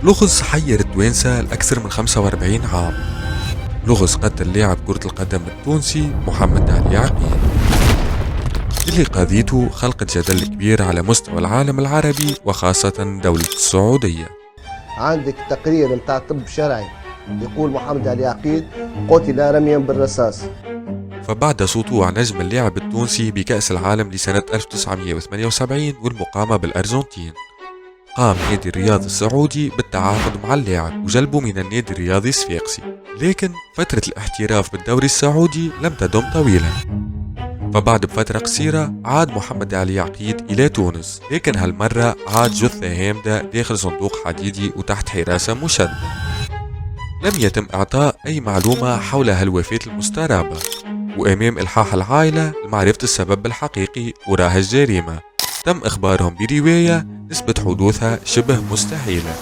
لغز حير التوانسة لأكثر من 45 عام. لغز قتل لاعب كرة القدم التونسي محمد علي عقيل، اللي قضيته خلقت جدل كبير على مستوى العالم العربي وخاصة دولة السعودية. عندك تقرير متاع طب شرعي يقول محمد علي عقيل قتل رميا بالرصاص. فبعد سطوع نجم اللاعب التونسي بكأس العالم لسنة 1978 والمقامة بالأرجنتين، قام نادي الرياض السعودي بالتعاقد مع اللاعب وجلبه من النادي الرياضي الصفاقسي، لكن فترة الاحتراف بالدوري السعودي لم تدم طويلا. فبعد بفترة قصيرة عاد محمد علي عقيل إلى تونس، لكن هالمرة عاد جثة هامدة داخل صندوق حديدي وتحت حراسة مشددة. لم يتم إعطاء أي معلومة حول هالوفاة المستغربة، وأمام إلحاح العائلة لمعرفة السبب الحقيقي وراء الجريمة، تم إخبارهم برواية نسبة حدوثها شبه مستحيلة.